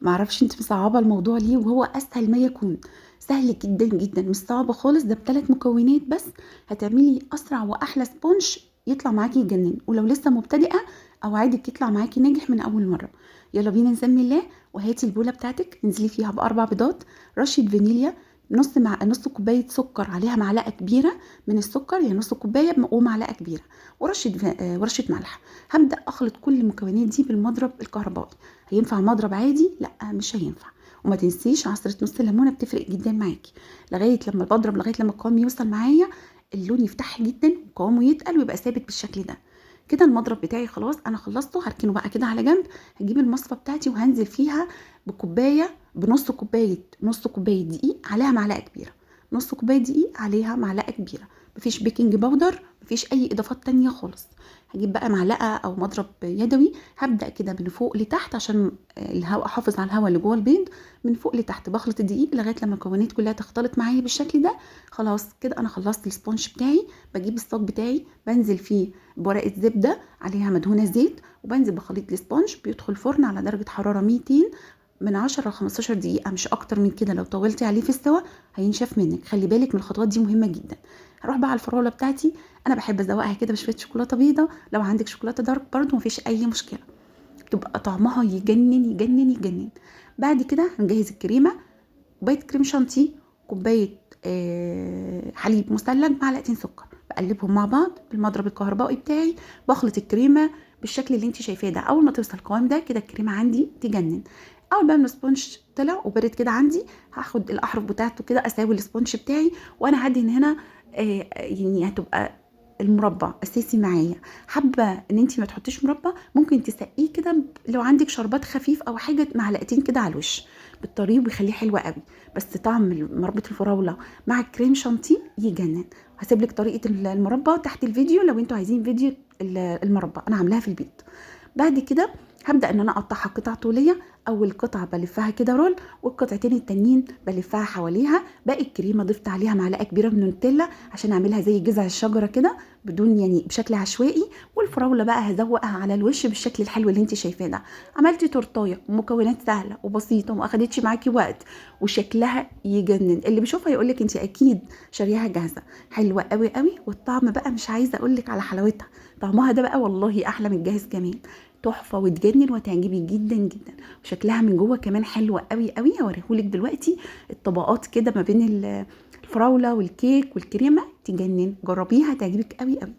معرفش انت مصعبه الموضوع ليه، وهو اسهل ما يكون. سهل جدا جدا، مش صعب خالص، ده بثلاث مكونات بس. هتعملي اسرع واحلى سبونج يطلع معاكي يجنن، ولو لسه مبتدئه اوعدك يطلع معاكي ناجح من اول مره. يلا بينا نسمي الله. وهاتي البوله بتاعتك، انزلي فيها باربع بيضات، رشه فانيليا، نص كوبايه سكر عليها معلقه كبيره من السكر، يعني نص كوبايه ومعلقه كبيره، ورشه ملح. هبدا اخلط كل المكونات دي بالمضرب الكهربائي. هينفع مضرب عادي؟ لا مش هينفع. وما تنسيش عصره نص ليمونه، بتفرق جدا معاكي. لغايه لما القوام يوصل معايا اللون يفتح جدا وقوامه يتقل ويبقى ثابت بالشكل ده. كده المضرب بتاعي خلاص انا خلصته، هركنه بقى كده على جنب. هجيب المصفى بتاعتي وهنزل فيها نص كوبايه دقيق عليها معلقه كبيره. نص كوبايه دقيق عليها معلقه كبيره. مفيش بيكنج باودر، مفيش اي اضافات تانية خالص. هجيب بقى معلقه او مضرب يدوي، هبدا كده من فوق لتحت عشان الهواء، احافظ على الهواء اللي جوه البيض. من فوق لتحت بخلط الدقيق لغايه لما المكونات كلها تختلط معايا بالشكل ده. خلاص كده انا خلصت السبونج بتاعي. بجيب الصاج بتاعي، بنزل فيه بورقه زبده عليها مدهونه زيت، وبنزل بخليط السبونج. بيدخل فرن على درجه حراره 200 من 10 ل 15 دقيقه، مش اكتر من كده. لو طولتي عليه في السوا هينشف منك، خلي بالك من الخطوات دي، مهمه جدا. هروح بقى على الفراوله بتاعتي. انا بحب ازوقها كده بشويه شوكولاته بيضه، لو عندك شوكولاته دارك برضو مفيش اي مشكله، بتبقى طعمها يجنن يجنن يجنن. بعد كده هنجهز الكريمه. كوبايه كريم شانتيه، كوبايه حليب مثلج، معلقتين سكر. بقلبهم مع بعض بالمضرب الكهربائي بتاعي. بخلط الكريمه بالشكل اللي انت شايفاه ده. اول ما توصل القوام ده كده الكريمه عندي تجنن. اول بقى ما السبونج طلع وبرد كده عندي، هاخد الاحرف بتاعته كده اساوي السبونج بتاعي. وانا هدهن هنا يعني هتبقى المربى اساسي معايا. حابه ان انت ما تحطيش مربى، ممكن تسقيه كده لو عندك شربات خفيف او حاجه، معلقتين كده على الوش بالطريق، وبيخليه حلو قوي. بس طعم مربى الفراوله مع الكريم شانتيه يجنن. هسيب لك طريقه المربى تحت الفيديو لو انتوا عايزين فيديو المربى، انا عاملاها في البيت. بعد كده هبدا ان انا اقطعها قطع طوليه. اول قطعه بلفها كده رول، والقطعتين التانيين بلفها حواليها. باقي الكريمه ضفت عليها معلقه كبيره من النوتيلا عشان اعملها زي جذع الشجره كده، بدون يعني بشكل عشوائي. والفراوله بقى هزوقها على الوش بالشكل الحلو اللي انت شايفاه ده. عملتي تورتايه، مكونات سهله وبسيطه وما اخدتش معاكي وقت، وشكلها يجنن. اللي بيشوفها يقولك انت اكيد شارياها جاهزه. حلوه قوي قوي، والطعم بقى مش عايزه اقولك على حلاوتها. طعمها ده بقى والله احلى من الجاهز كمان. تحفه وتجنن وتعجبك جدا جدا. وشكلها من جوه كمان حلوه قوي قوي. هوريهولك دلوقتي الطبقات كده ما بين الفراوله والكيك والكريمه، تجنن. جربيها تعجبك قوي قوي.